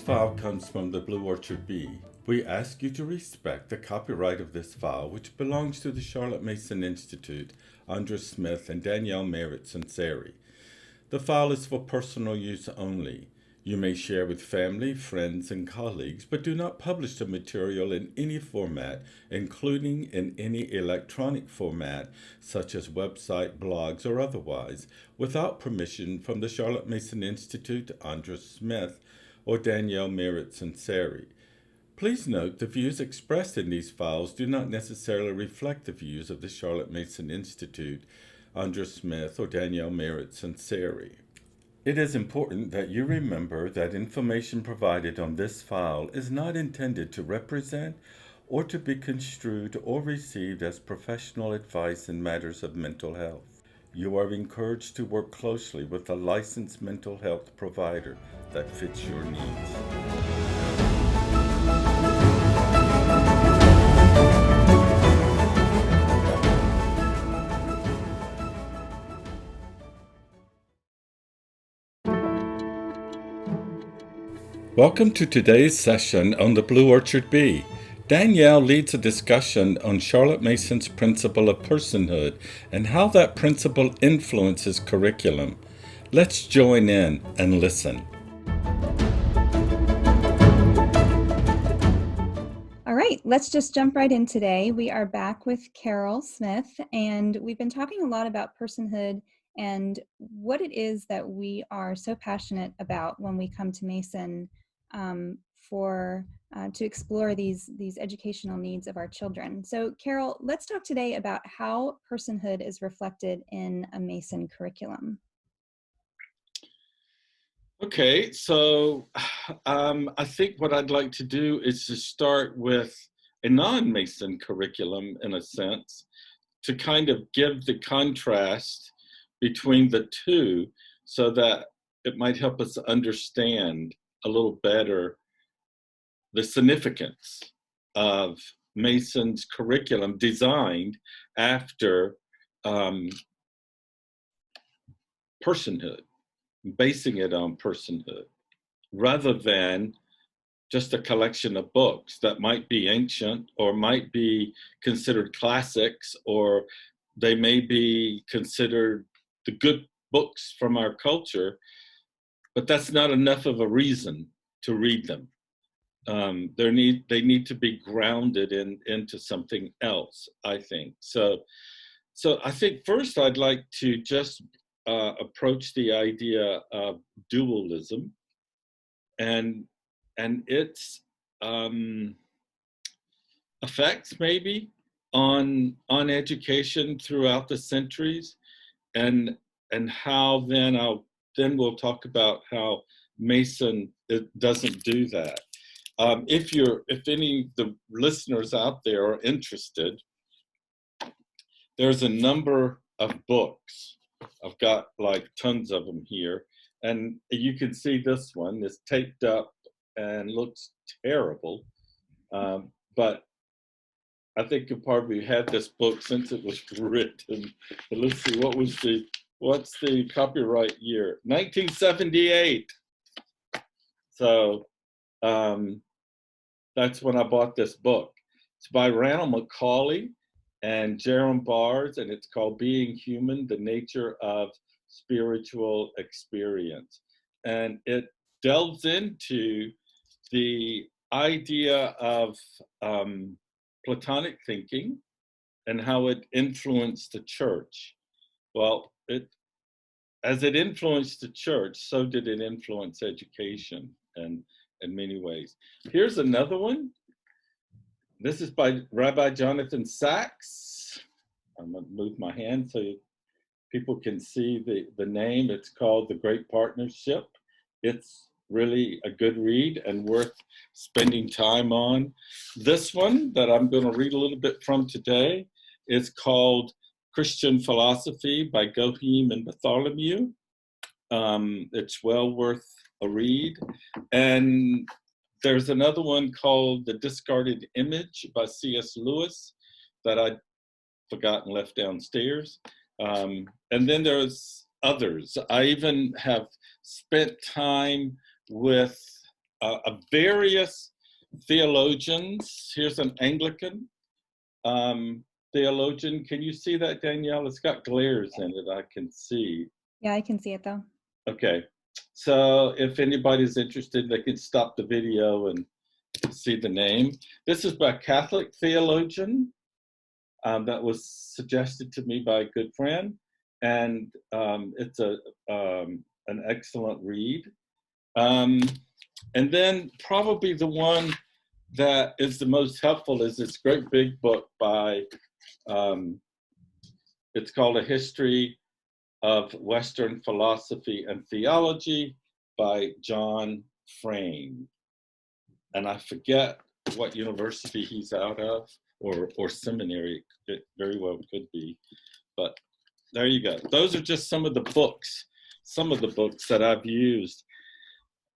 file comes from the Blue Orchard Bee. We ask you to respect the copyright of this file, which belongs to the Charlotte Mason Institute, Andra Smith, and Danielle Merritt-Sanseri. The file is for personal use only. You may share with family, friends, and colleagues, but do not publish the material in any format, including in any electronic format, such as website, blogs, or otherwise, without permission from the Charlotte Mason Institute, Andra Smith, or Danielle Merritt-Sanseri. Please note the views expressed in these files do not necessarily reflect the views of the Charlotte Mason Institute, Andra Smith, or Danielle Merritt-Sanseri. It is important that you remember that information provided on this file is not intended to represent or to be construed or received as professional advice in matters of mental health. You are encouraged to work closely with a licensed mental health provider that fits your needs. Welcome to today's session on the Blue Orchard Bee. Danielle leads a discussion on Charlotte Mason's principle of personhood and how that principle influences curriculum. Let's join in and listen. All right, let's just jump right in today. We are back with Carol Smith, and we've been talking a lot about personhood and what it is that we are so passionate about when we come to Mason to explore these educational needs of our children. So Carol, let's talk today about how personhood is reflected in a Mason curriculum. Okay, so I think what I'd like to do is to start with a non-Mason curriculum, in a sense, to kind of give the contrast between the two so that it might help us understand a little better the significance of Mason's curriculum designed after personhood, basing it on personhood, rather than just a collection of books that might be ancient or might be considered classics, or they may be considered the good books from our culture, but that's not enough of a reason to read them. They need to be grounded into something else, I think. So I think first I'd like to just approach the idea of dualism and its effects maybe on education throughout the centuries, and how then we'll talk about how Mason doesn't do that. If any of the listeners out there are interested, there's a number of books. I've got like tons of them here, and you can see this one is taped up and looks terrible, but I think you probably had this book since it was written. But let's see, what's the copyright year? 1978. So that's when I bought this book. It's by Randall McCauley and Jerome Bars, and it's called Being Human, The Nature of Spiritual Experience. And it delves into the idea of Platonic thinking and how it influenced the church. Well, as it influenced the church, so did it influence education and in many ways. Here's another one. This is by Rabbi Jonathan Sachs. I'm going to move my hand so people can see the name. It's called The Great Partnership. It's really a good read and worth spending time on. This one that I'm going to read a little bit from today is called Christian Philosophy by Gohim and Bartholomew. It's well worth a read. And there's another one called The Discarded Image by C.S. Lewis that I'd forgotten left downstairs. And then there's others. I even have spent time with various theologians. Here's an Anglican theologian. Can you see that, Danielle? It's got glares in it, I can see. Yeah, I can see it though. Okay, so if anybody's interested, they can stop the video and see the name. This is by a Catholic theologian that was suggested to me by a good friend, and it's an excellent read. And then probably the one that is the most helpful is this great big book by, it's called A History of Western Philosophy and Theology by John Frame. And I forget what university he's out of, or seminary, it very well could be. But there you go. Those are just some of the books that I've used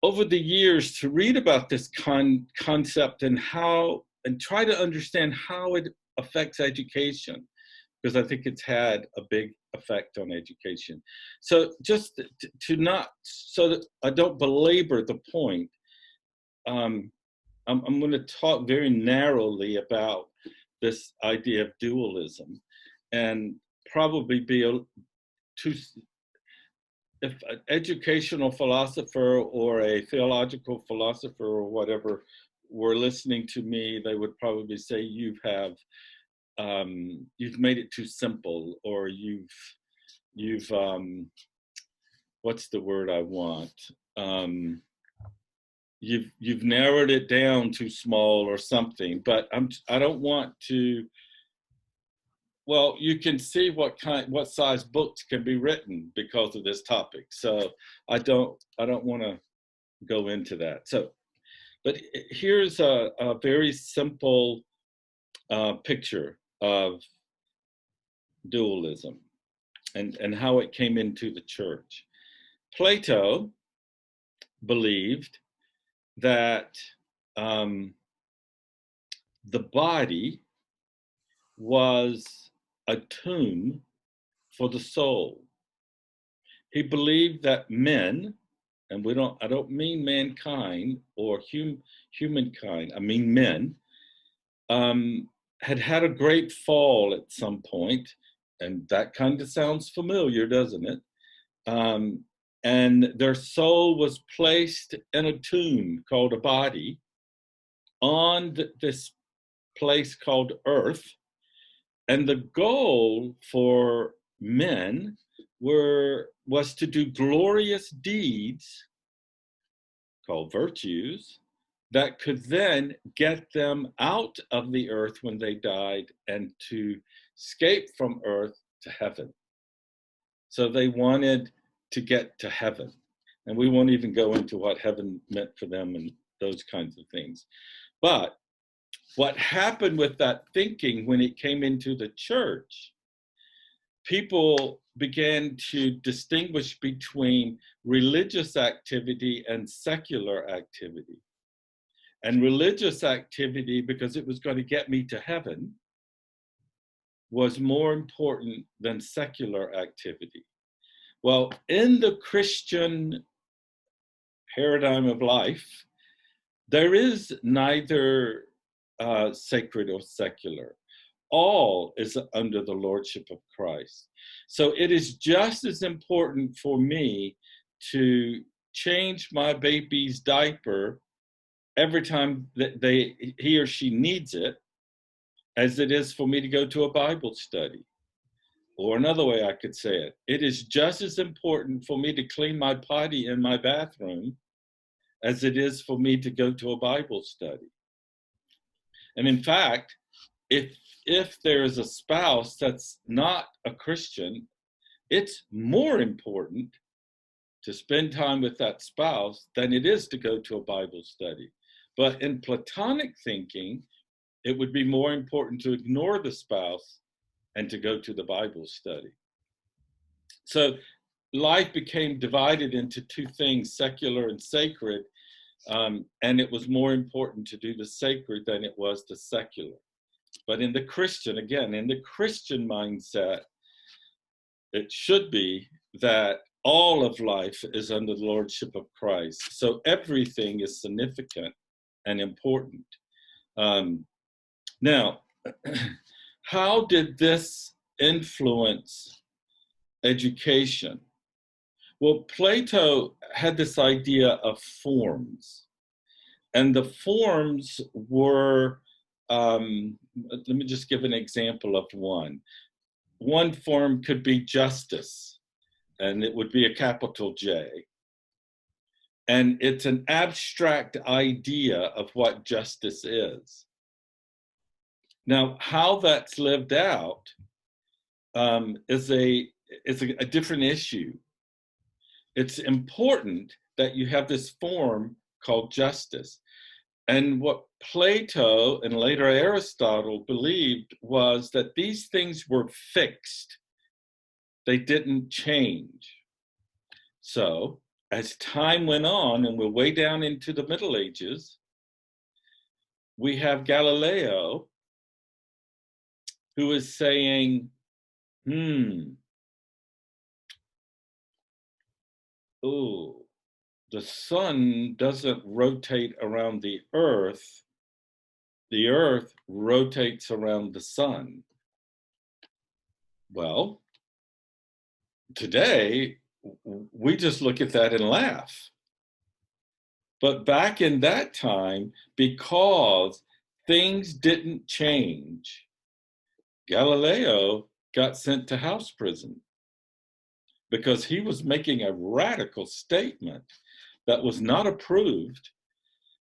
over the years to read about this concept and try to understand how it affects education, because I think it's had a big effect on education. So just so that I don't belabor the point, I'm going to talk very narrowly about this idea of dualism, and probably if an educational philosopher or a theological philosopher or whatever were listening to me, they would probably say you've made it too simple, or you've what's the word I want? You've narrowed it down too small or something. But I don't want to. Well, you can see what size books can be written because of this topic. So I don't want to go into that. So, but here's a very simple picture of dualism and how it came into the church. Plato believed that the body was a tomb for the soul. He believed that men, and I don't mean mankind or humankind, I mean men, had a great fall at some point, and that kind of sounds familiar, doesn't it? And their soul was placed in a tomb called a body on this place called Earth. And the goal for men was to do glorious deeds called virtues that could then get them out of the earth when they died and to escape from earth to heaven. So they wanted to get to heaven. And we won't even go into what heaven meant for them and those kinds of things. But what happened with that thinking when it came into the church, people began to distinguish between religious activity and secular activity. And religious activity, because it was going to get me to heaven, was more important than secular activity. Well, in the Christian paradigm of life, there is neither sacred or secular. All is under the lordship of Christ. So it is just as important for me to change my baby's diaper every time that he or she needs it, as it is for me to go to a Bible study. Or another way I could say it, it is just as important for me to clean my potty in my bathroom as it is for me to go to a Bible study. And in fact, if there is a spouse that's not a Christian, it's more important to spend time with that spouse than it is to go to a Bible study. But in Platonic thinking, it would be more important to ignore the spouse and to go to the Bible study. So life became divided into two things, secular and sacred, and it was more important to do the sacred than it was the secular. But in the Christian mindset, it should be that all of life is under the lordship of Christ. So everything is significant and important. Now, how did this influence education? Well, Plato had this idea of forms, and the forms were, let me just give an example of one. One form could be justice, and it would be a capital J. And it's an abstract idea of what justice is. Now, how that's lived out is a different issue. It's important that you have this form called justice. And what Plato and later Aristotle believed was that these things were fixed. They didn't change. So as time went on, and we're way down into the Middle Ages, we have Galileo, who is saying, the sun doesn't rotate around the earth rotates around the sun. Well, today, we just look at that and laugh. But back in that time, because things didn't change, Galileo got sent to house prison because he was making a radical statement that was not approved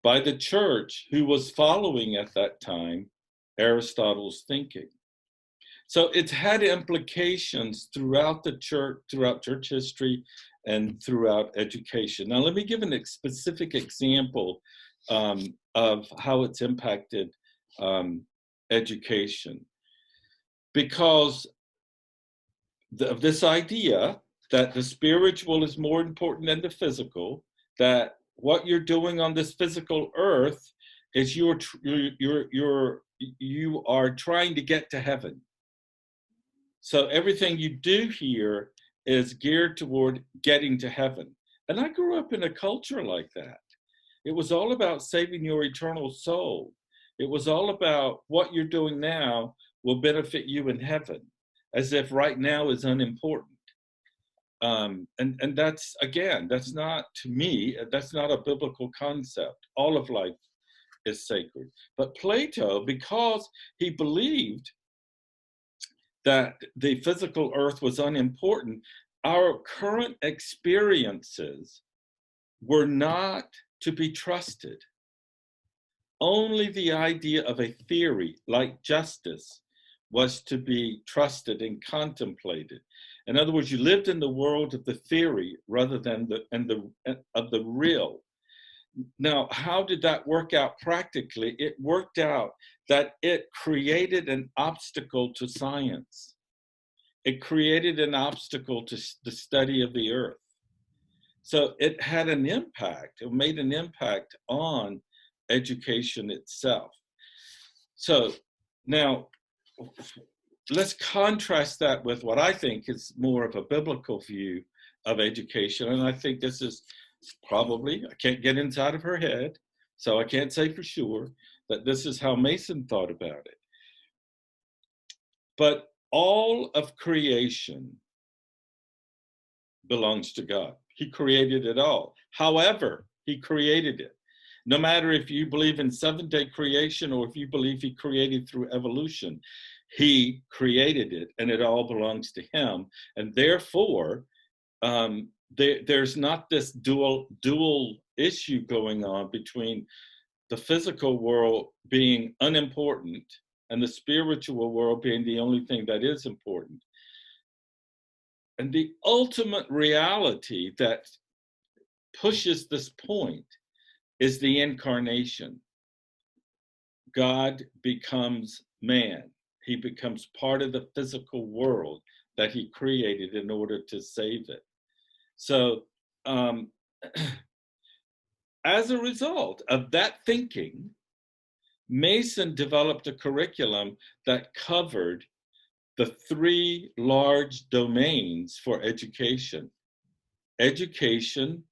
by the church, who was following at that time Aristotle's thinking. So it's had implications throughout the church, throughout church history, and throughout education. Now, let me give a specific example of how it's impacted education. Because of this idea that the spiritual is more important than the physical, that what you're doing on this physical earth is you are trying to get to heaven. So everything you do here is geared toward getting to heaven. And I grew up in a culture like that. It was all about saving your eternal soul. It was all about what you're doing now will benefit you in heaven, as if right now is unimportant. And that's, again, that's not, to me, that's not a biblical concept. All of life is sacred. But Plato, because he believed that the physical earth was unimportant, our current experiences were not to be trusted. Only the idea of a theory like justice was to be trusted and contemplated. In other words, you lived in the world of the theory rather than of the real. Now, how did that work out practically? It worked out that it created an obstacle to science. It created an obstacle to the study of the earth. So it had an impact. It made an impact on education itself. So now, let's contrast that with what I think is more of a biblical view of education. And I think this is probably, I can't get inside of her head, so I can't say for sure that this is how Mason thought about it. But all of creation belongs to God. He created it all. However, he created it. No matter if you believe in seventh-day creation or if you believe he created through evolution, he created it and it all belongs to him. And therefore, there's not this dual issue going on between the physical world being unimportant and the spiritual world being the only thing that is important. And the ultimate reality that pushes this point is the incarnation. God becomes man. He becomes part of the physical world that he created in order to save it. So as a result of that thinking, Mason developed a curriculum that covered the three large domains for education: education,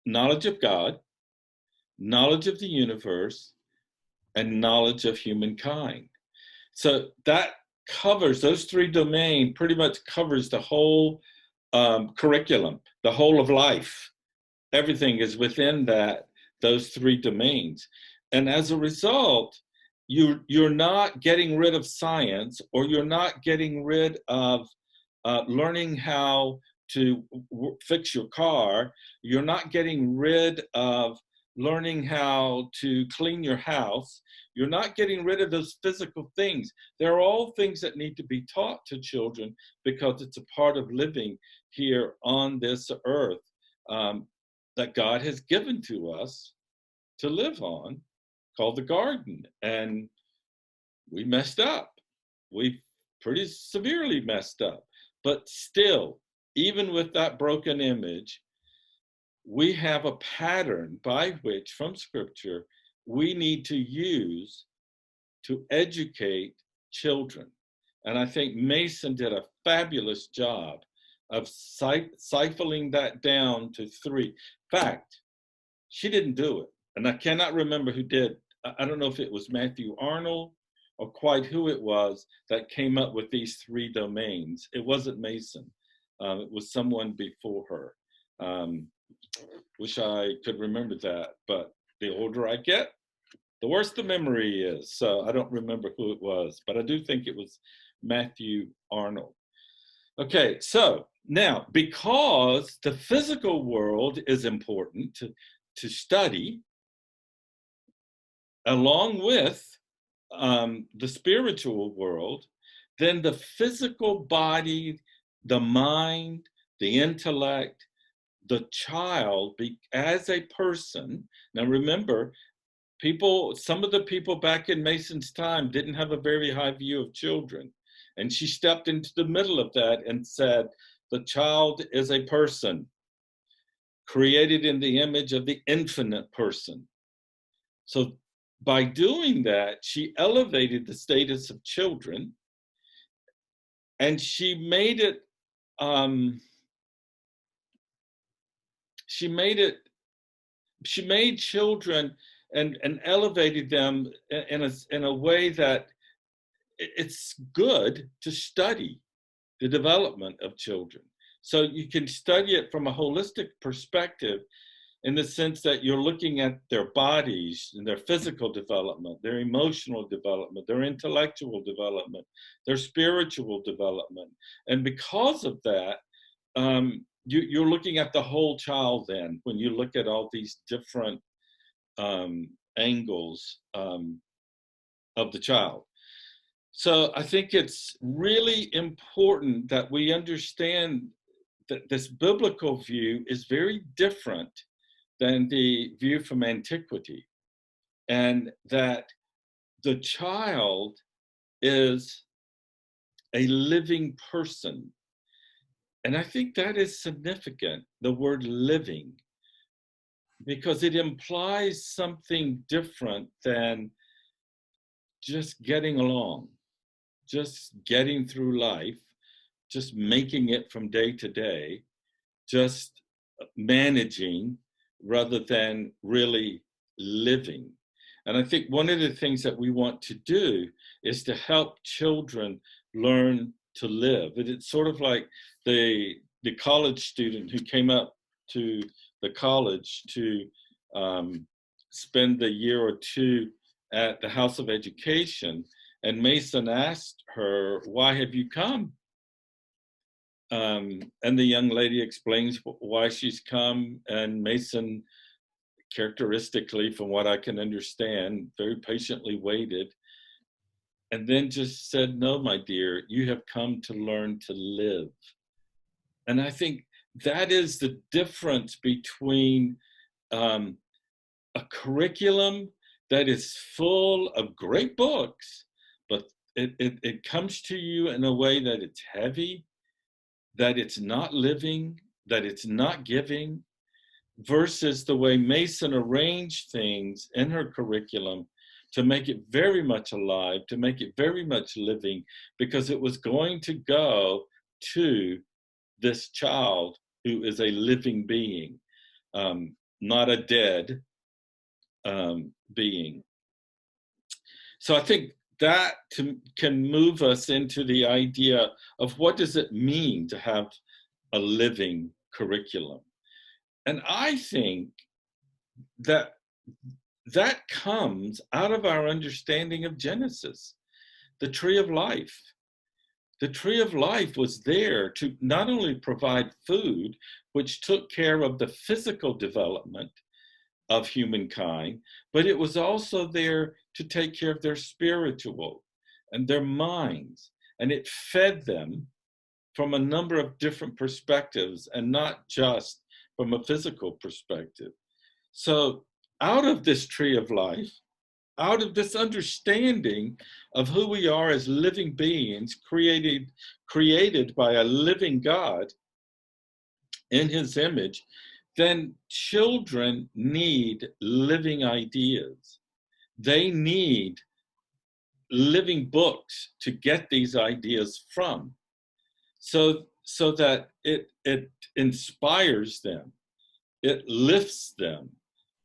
knowledge of God, knowledge of the universe, and knowledge of humankind. So that covers those three domains, pretty much covers the whole curriculum, the whole of life. Everything is within those three domains. And as a result, you're not getting rid of science, or you're not getting rid of learning how to fix your car. You're not getting rid of learning how to clean your house. You're not getting rid of those physical things. They're all things that need to be taught to children, because it's a part of living here on this earth that God has given to us to live on, called the garden. And we messed up. We pretty severely messed up. But still, even with that broken image, we have a pattern by which, from Scripture, we need to use to educate children. And I think Mason did a fabulous job of siphoning that down to three. In fact, she didn't do it. And I cannot remember who did. I don't know if it was Matthew Arnold or quite who it was that came up with these three domains. It wasn't Mason. It was someone before her. Wish I could remember that, but the older I get, the worse the memory is. So I don't remember who it was, but I do think it was Matthew Arnold. Okay, so now, because the physical world is important to study, along with the spiritual world, then the physical body, the mind, the intellect, the child, as a person. Now remember, some of the people back in Mason's time didn't have a very high view of children. And she stepped into the middle of that and said, the child is a person created in the image of the infinite person. So by doing that, she elevated the status of children, and she made it, she made children and elevated them in a way that it's good to study the development of children. So you can study it from a holistic perspective, in the sense that you're looking at their bodies and their physical development, their emotional development, their intellectual development, their spiritual development. And because of that, you're looking at the whole child then, when you look at all these different angles of the child. So I think it's really important that we understand that this biblical view is very different than the view from antiquity, and that the child is a living person. And I think that is significant, the word living, because it implies something different than just getting along, just getting through life, just making it from day to day, just managing, rather than really living. And I think one of the things that we want to do is to help children learn to live. It's sort of like the college student who came up to the college to spend a year or two at the House of Education. And Mason asked her, "Why have you come?" And the young lady explains why she's come, and Mason, characteristically, from what I can understand, very patiently waited, and then just said, "No, my dear, you have come to learn to live." And I think that is the difference between a curriculum that is full of great books, but it comes to you in a way that it's heavy, that it's not living, that it's not giving, versus the way Mason arranged things in her curriculum to make it very much alive, to make it very much living, because it was going to go to this child who is a living being, not a dead being. So I think that can move us into the idea of what does it mean to have a living curriculum. And I think that that comes out of our understanding of Genesis, the tree of life. The tree of life was there to not only provide food, which took care of the physical development of humankind, but it was also there to take care of their spiritual and their minds. And it fed them from a number of different perspectives and not just from a physical perspective. So out of this tree of life, out of this understanding of who we are as living beings created by a living God in his image, then children need living ideas. They need living books to get these ideas from, so that it inspires them, it lifts them,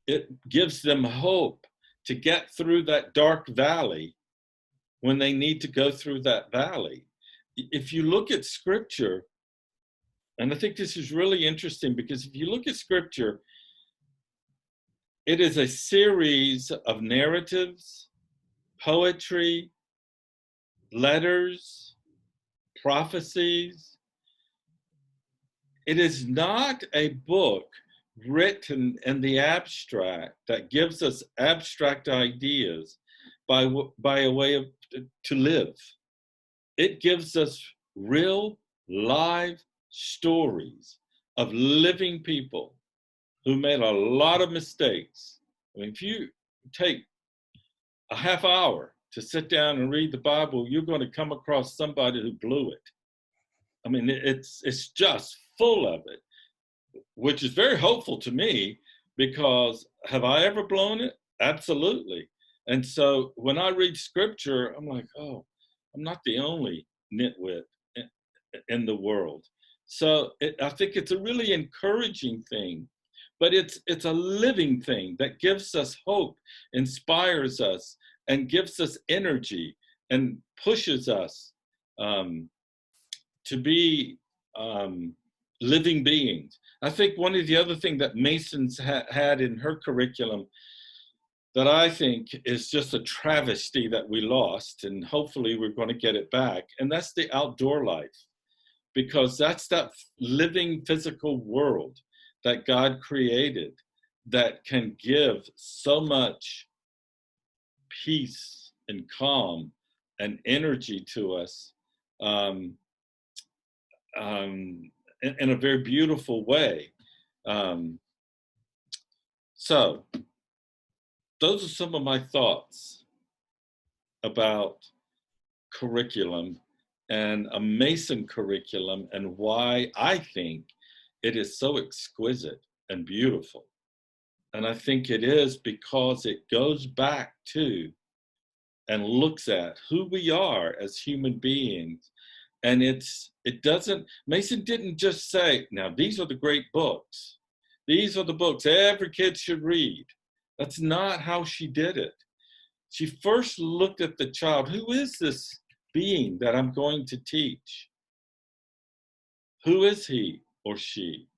it gives them hope to get through that dark valley when they need to go through that valley. If you look at scripture, and I think this is really interesting, because if you look at scripture, it is a series of narratives, poetry, letters, prophecies. It is not a book written in the abstract that gives us abstract ideas by a way of to live. It gives us real live stories of living people who made a lot of mistakes. I mean, if you take a half hour to sit down and read the Bible, you're going to come across somebody who blew it. I mean, it's just full of it, which is very hopeful to me, because have I ever blown it? Absolutely. And so when I read scripture, I'm like, oh, I'm not the only nitwit in the world. So I think it's a really encouraging thing, but it's a living thing that gives us hope, inspires us, and gives us energy and pushes us to be living beings. I think one of the other things that Mason's had in her curriculum that I think is just a travesty that we lost, and hopefully we're going to get it back, and that's the outdoor life, because that's that living physical world that God created that can give so much peace and calm and energy to us in a very beautiful way. So those are some of my thoughts about curriculum and a Mason curriculum, and why I think it is so exquisite and beautiful. And I think it is because it goes back to and looks at who we are as human beings. And it doesn't, Mason didn't just say, now these are the great books. These are the books every kid should read. That's not how she did it. She first looked at the child. Who is this being that I'm going to teach? Who is he or she?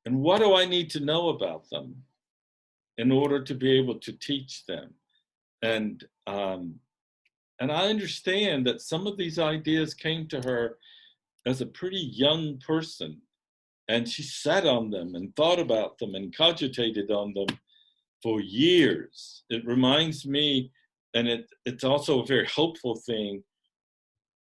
And what do I need to know about them in order to be able to teach them? And I understand that some of these ideas came to her as a pretty young person, and she sat on them and thought about them and cogitated on them for years. It reminds me, and it's also a very hopeful thing,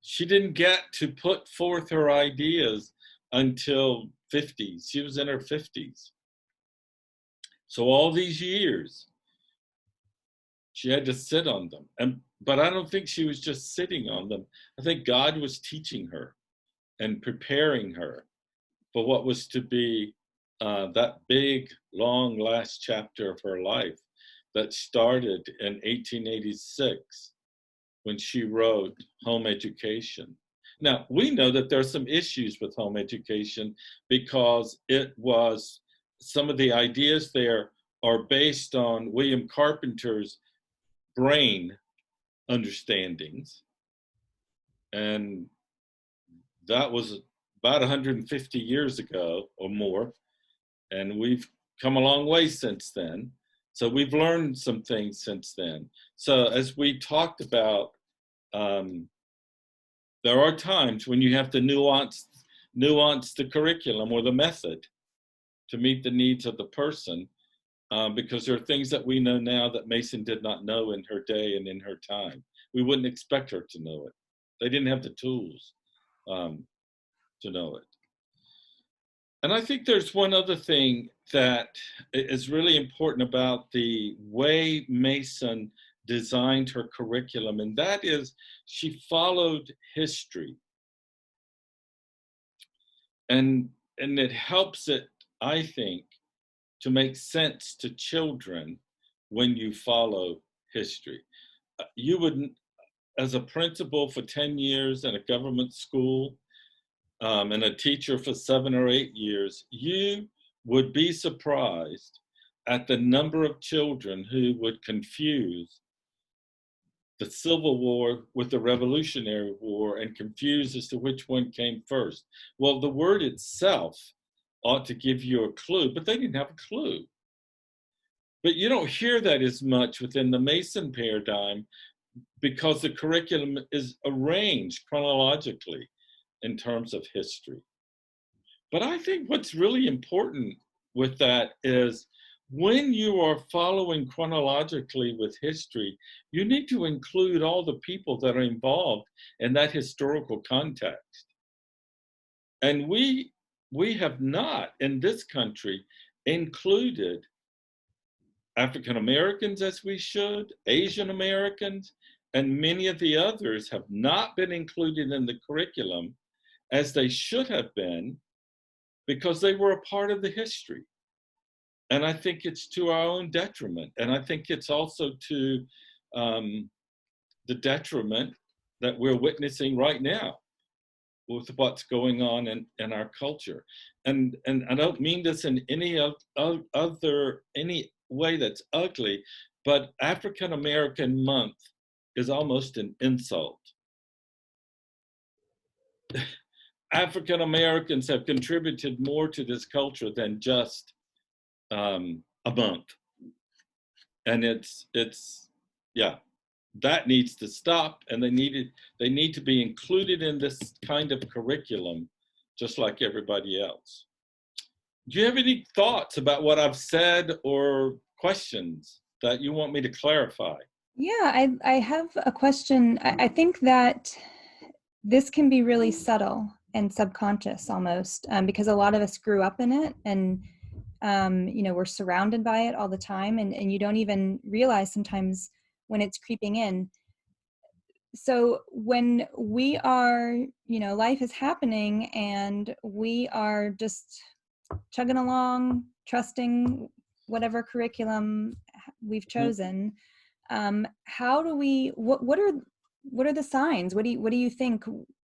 she didn't get to put forth her ideas until 50s. She was in her 50s. So all these years, she had to sit on them. But I don't think she was just sitting on them. I think God was teaching her and preparing her for what was to be that big, long last chapter of her life that started in 1886 when she wrote Home Education. Now, we know that there are some issues with home education because some of the ideas there are based on William Carpenter's brain understandings. And that was about 150 years ago or more. And we've come a long way since then. So we've learned some things since then. So as we talked about, there are times when you have to nuance the curriculum or the method to meet the needs of the person, because there are things that we know now that Mason did not know in her day and in her time. We wouldn't expect her to know it. They didn't have the tools to know it. And I think there's one other thing that is really important about the way Mason designed her curriculum, and that is she followed history. And it helps it, I think, to make sense to children when you follow history. You would, as a principal for 10 years in a government school, and a teacher for 7 or 8 years, you would be surprised at the number of children who would confuse the Civil War with the Revolutionary War and confuse as to which one came first. Well, the word itself ought to give you a clue, but they didn't have a clue. But you don't hear that as much within the Mason paradigm because the curriculum is arranged chronologically in terms of history. But I think what's really important with that is when you are following chronologically with history, you need to include all the people that are involved in that historical context. And we have not in this country included African Americans as we should, Asian Americans, and many of the others have not been included in the curriculum as they should have been because they were a part of the history. And I think it's to our own detriment. And I think it's also to the detriment that we're witnessing right now with what's going on in our culture. And I don't mean this in any any way that's ugly, but African American Month is almost an insult. African Americans have contributed more to this culture than just a month. And it's yeah, that needs to stop, and they need to be included in this kind of curriculum just like everybody else. Do you have any thoughts about what I've said or questions that you want me to clarify? Yeah, I have a question. I think that this can be really subtle and subconscious almost, because a lot of us grew up in it, and we're surrounded by it all the time, and you don't even realize sometimes when it's creeping in. So when we are, life is happening and we are just chugging along, trusting whatever curriculum we've chosen, how do we, what are the signs? What do you think?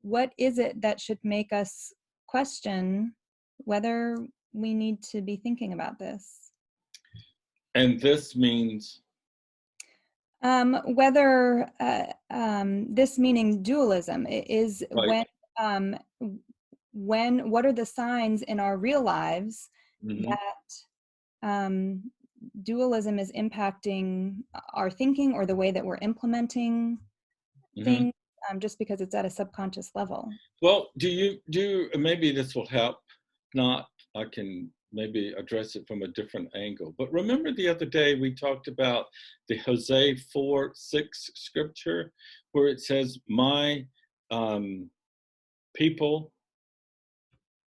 What is it that should make us question whether we need to be thinking about this? And this means Whether this meaning dualism is like, when what are the signs in our real lives that dualism is impacting our thinking or the way that we're implementing things, just because it's at a subconscious level. Well, do you maybe this will help. Not, I can maybe address it from a different angle. But remember the other day we talked about the Hosea 4:6 scripture where it says, my people,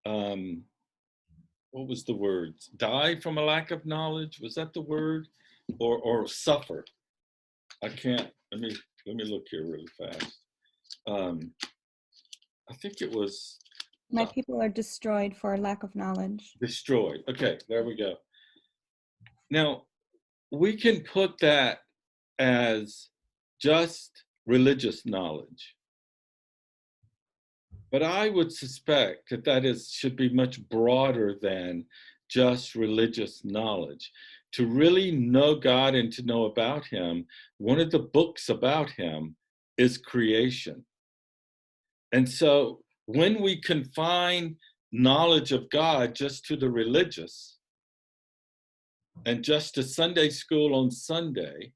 what was the word? Die from a lack of knowledge? Was that the word? Or suffer? I can't, let me look here really fast. I think it was, my people are destroyed for lack of knowledge. Destroyed. Okay, there we go. Now, we can put that as just religious knowledge. But I would suspect that should be much broader than just religious knowledge. To really know God and to know about him, one of the books about him is creation. And so when we confine knowledge of God just to the religious and just to Sunday school on Sunday,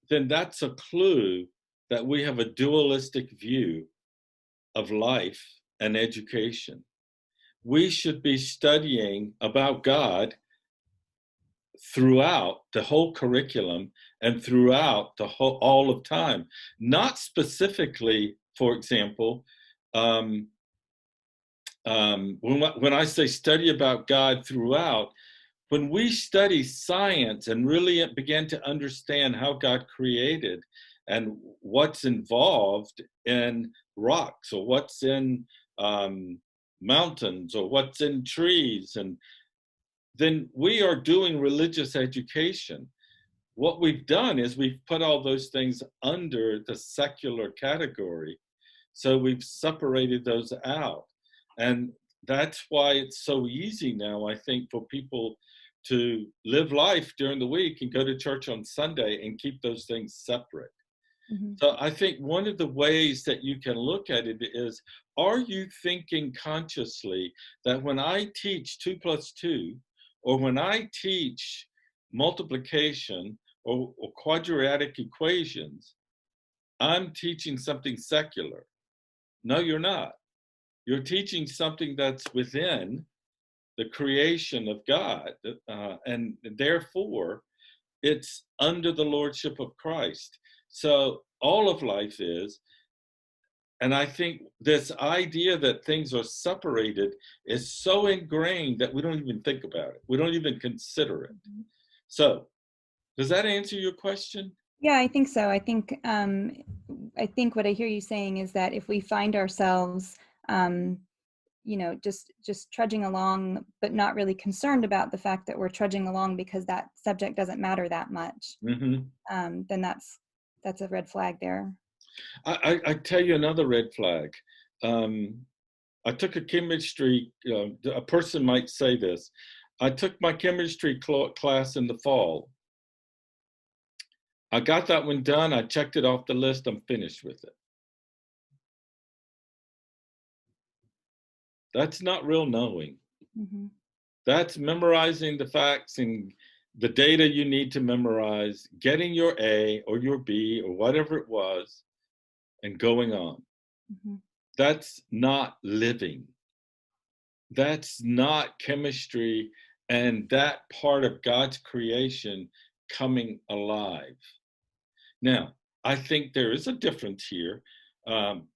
then that's a clue that we have a dualistic view of life and education. We should be studying about God throughout the whole curriculum and throughout the whole all of time, not specifically, for example, um, when I say study about God throughout, when we study science and really begin to understand how God created and what's involved in rocks or what's in mountains or what's in trees, and then we are doing religious education. What we've done is we've put all those things under the secular category. So we've separated those out. And that's why it's so easy now, I think, for people to live life during the week and go to church on Sunday and keep those things separate. Mm-hmm. So I think one of the ways that you can look at it is, are you thinking consciously that when I teach 2 plus 2, or when I teach multiplication or quadratic equations, I'm teaching something secular? No, you're not. You're teaching something that's within the creation of God, and therefore it's under the lordship of Christ. So all of life is, and I think this idea that things are separated is so ingrained that we don't even think about it. We don't even consider it. Mm-hmm. So, does that answer your question? Yeah, I think so. I think what I hear you saying is that if we find ourselves, um, just trudging along, but not really concerned about the fact that we're trudging along because that subject doesn't matter that much, Mm-hmm. then that's a red flag there. I tell you another red flag. I took a chemistry, a person might say this. I took my chemistry class in the fall. I got that one done. I checked it off the list. I'm finished with it. That's not real knowing. Mm-hmm. That's memorizing the facts and the data you need to memorize, getting your A or your B or whatever it was, and going on. Mm-hmm. That's not living. That's not chemistry and that part of God's creation coming alive. Now, I think there is a difference here um,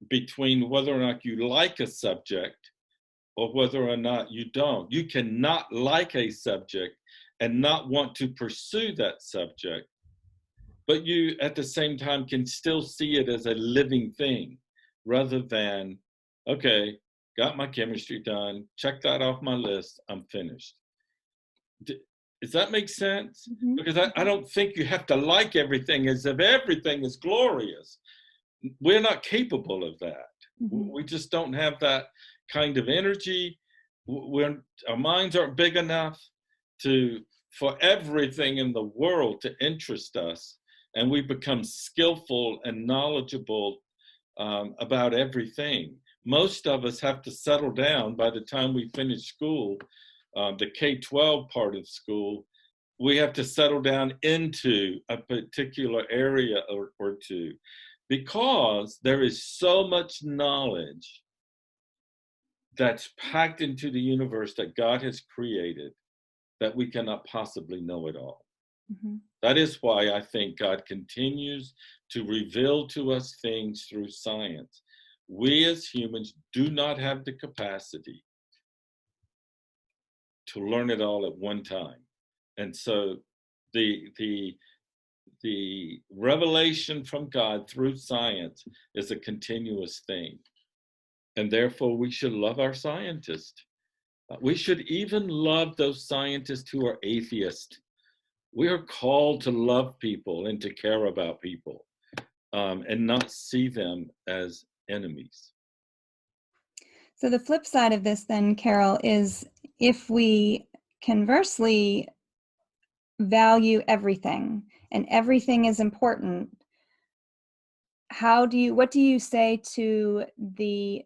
between whether or not you like a subject or whether or not you don't. You cannot like a subject and not want to pursue that subject, but you at the same time can still see it as a living thing rather than, okay, got my chemistry done, check that off my list, I'm finished. Does that make sense? Mm-hmm. Because I don't think you have to like everything as if everything is glorious. We're not capable of that. Mm-hmm. We just don't have that kind of energy. Our minds aren't big enough to for everything in the world to interest us, and we become skillful and knowledgeable about everything. Most of us have to settle down by the time we finish school, the K-12 part of school. We have to settle down into a particular area or two, because there is so much knowledge that's packed into the universe that God has created that we cannot possibly know it all. Mm-hmm. That is why I think God continues to reveal to us things through science. We as humans do not have the capacity to learn it all at one time. And so the revelation from God through science is a continuous thing. And therefore we should love our scientists. We should even love those scientists who are atheists. We are called to love people and to care about people, and not see them as enemies. So the flip side of this then, Carol, is if we conversely value everything and everything is important, what do you say to the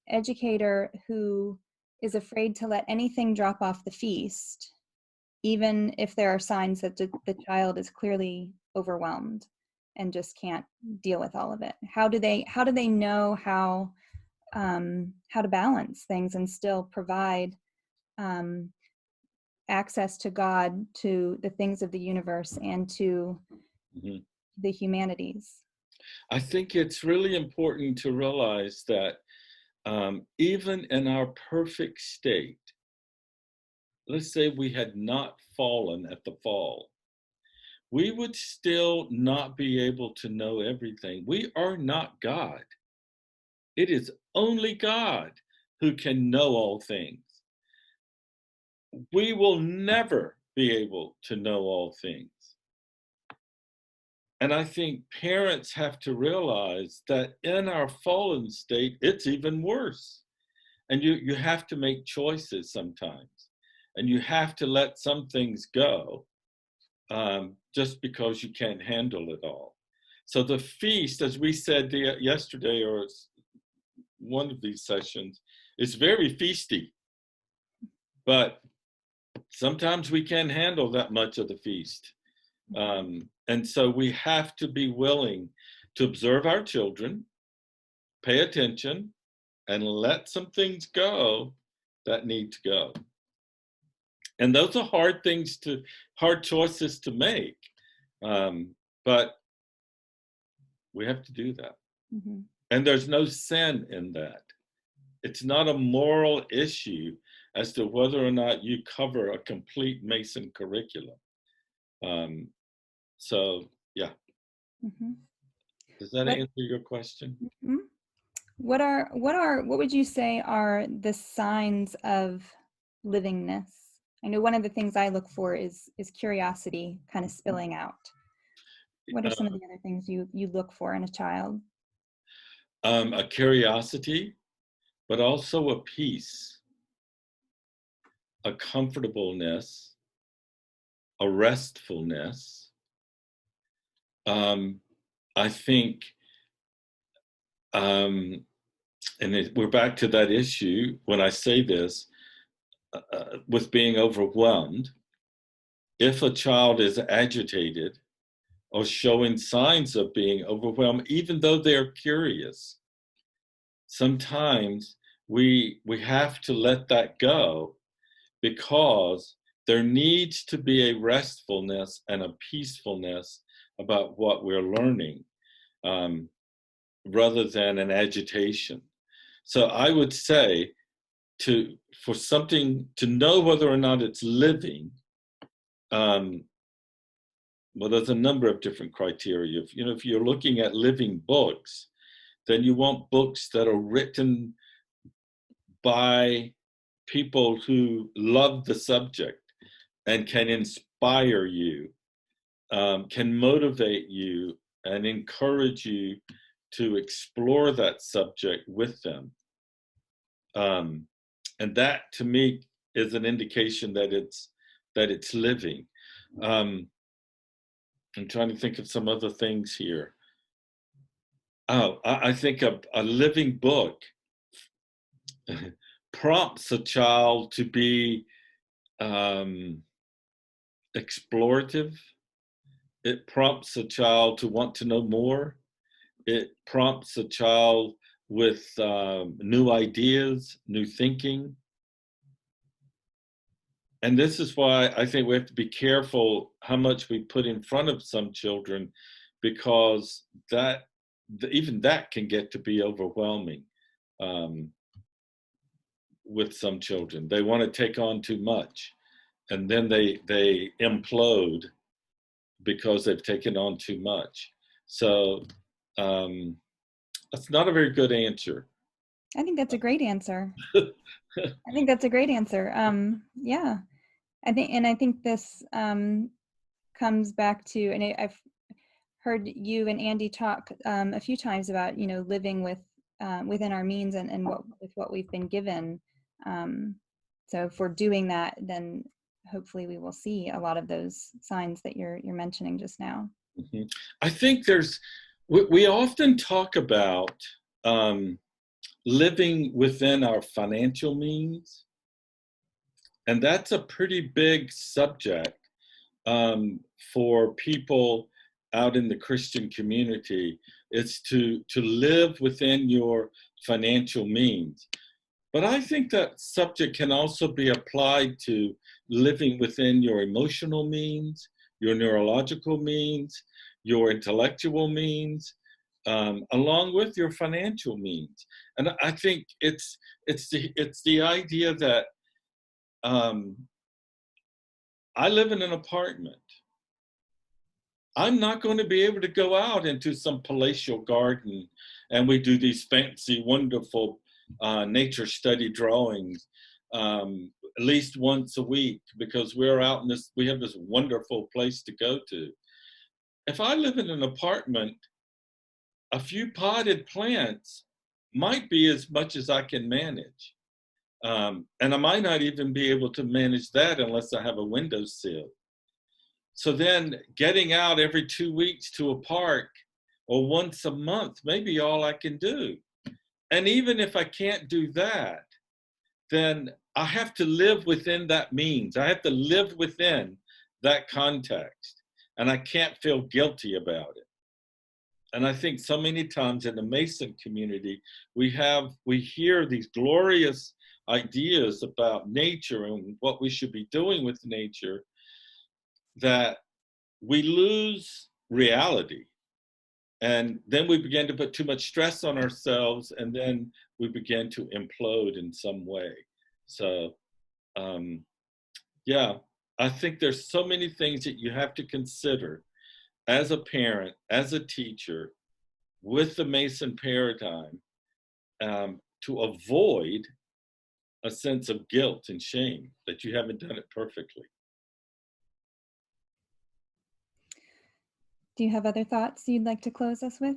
educator who is afraid to let anything drop off the feast, even if there are signs that the child is clearly overwhelmed and just can't deal with all of it? How do they know how to balance things and still provide access to God, to the things of the universe, and to Mhm. the humanities? I think it's really important to realize that even in our perfect state, let's say we had not fallen at the fall, we would still not be able to know everything. We are not God. It is only God who can know all things. We will never be able to know all things. And I think parents have to realize that in our fallen state, it's even worse. And you have to make choices sometimes. And you have to let some things go just because you can't handle it all. So the feast, as we said yesterday, or one of these sessions, is very feasty. But sometimes we can't handle that much of the feast. And so we have to be willing to observe our children, pay attention, and let some things go that need to go. And those are hard choices to make. But we have to do that. Mm-hmm. And there's no sin in that. It's not a moral issue as to whether or not you cover a complete Mason curriculum. So, yeah. Mm-hmm. Does that answer your question? Mm-hmm. What would you say are the signs of livingness? I know one of the things I look for is curiosity kind of spilling out. What are some of the other things you look for in a child? A curiosity, but also a peace, a comfortableness, a restfulness. I think, we're back to that issue when I say this, with being overwhelmed. If a child is agitated or showing signs of being overwhelmed, even though they're curious, sometimes we have to let that go, because there needs to be a restfulness and a peacefulness about what we're learning, rather than an agitation. So I would say, for something to know whether or not it's living, well, there's a number of different criteria. If you're looking at living books, then you want books that are written by people who love the subject and can inspire you, can motivate you, and encourage you to explore that subject with them. And that, to me, is an indication that it's living. I'm trying to think of some other things here. Oh, I think a living book prompts a child to be explorative. It prompts a child to want to know more. It prompts a child with new ideas, new thinking. And this is why I think we have to be careful how much we put in front of some children, because even that can get to be overwhelming with some children. They want to take on too much, and then they implode because they've taken on too much. So that's not a very good answer. I think that's a great answer. I think that's a great answer. Yeah, I think this comes back to, I've heard you and Andy talk a few times about living with within our means and with what we've been given. So if we're doing that, then hopefully we will see a lot of those signs that you're mentioning just now. Mm-hmm. I think we often talk about living within our financial means, and that's a pretty big subject for people out in the Christian community. It's to live within your financial means. But I think that subject can also be applied to living within your emotional means, your neurological means, your intellectual means, along with your financial means. And I think it's the idea that I live in an apartment. I'm not going to be able to go out into some palatial garden and we do these fancy, wonderful nature study drawings at least once a week because we're out in this, we have this wonderful place to go to. If I live in an apartment, a few potted plants might be as much as I can manage. And I might not even be able to manage that unless I have a windowsill. So then getting out every 2 weeks to a park or once a month may be all I can do. And even if I can't do that, then I have to live within that means. I have to live within that context. And I can't feel guilty about it. And I think so many times in the Mason community, we hear these glorious ideas about nature and what we should be doing with nature, that we lose reality. And then we begin to put too much stress on ourselves, and then we begin to implode in some way. So, yeah, I think there's so many things that you have to consider as a parent, as a teacher, with the Mason paradigm, to avoid a sense of guilt and shame that you haven't done it perfectly. Do you have other thoughts you'd like to close us with?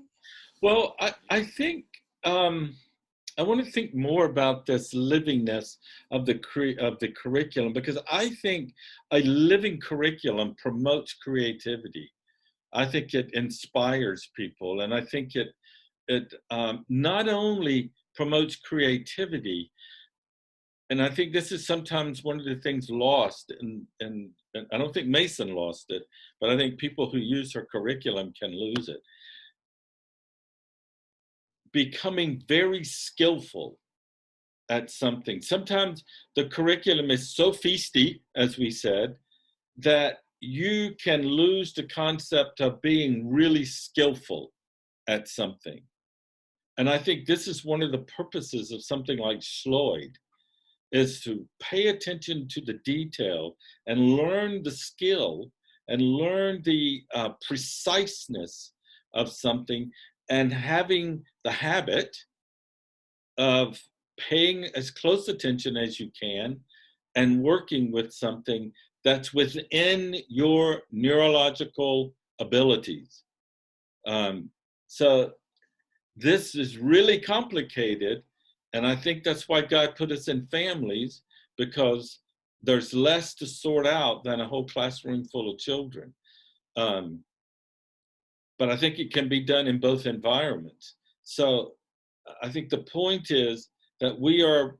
Well, I think I want to think more about this livingness of the curriculum, because I think a living curriculum promotes creativity. I think it inspires people, and I think it not only promotes creativity, and I think this is sometimes one of the things lost, and I don't think Mason lost it, but I think people who use her curriculum can lose it. Becoming very skillful at something. Sometimes the curriculum is so feisty, as we said, that you can lose the concept of being really skillful at something. And I think this is one of the purposes of something like Sloyd, is to pay attention to the detail and learn the skill and learn the preciseness of something, and having the habit of paying as close attention as you can and working with something that's within your neurological abilities. So this is really complicated, and I think that's why God put us in families, because there's less to sort out than a whole classroom full of children. But I think it can be done in both environments. So I think the point is that we are,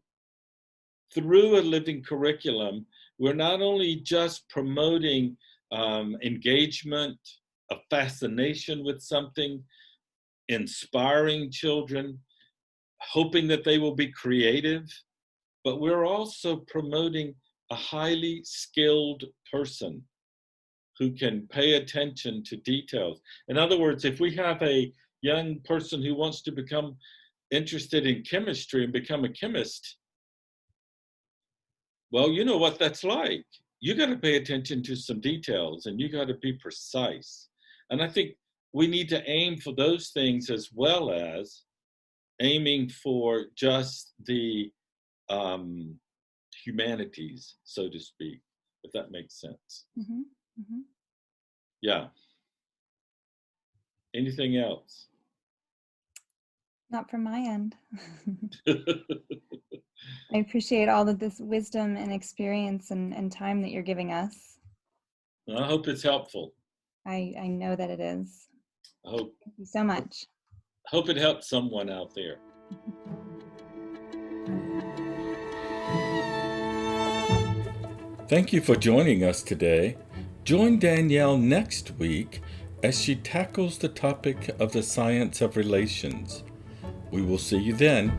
through a living curriculum, we're not only just promoting engagement, a fascination with something, inspiring children, hoping that they will be creative, but we're also promoting a highly skilled person who can pay attention to details. In other words, if we have a young person who wants to become interested in chemistry and become a chemist, well, you know what that's like. You got to pay attention to some details, and you got to be precise. And I think we need to aim for those things, as well as aiming for just the humanities, so to speak, if that makes sense. Mm-hmm. Mm-hmm. Yeah. Anything else? Not from my end. I appreciate all of this wisdom and experience and time that you're giving us. I hope it's helpful. I know that it is. I hope, Thank you so much. hope it helps someone out there. Thank you for joining us today. Join Danielle next week as she tackles the topic of the science of relations. We will see you then.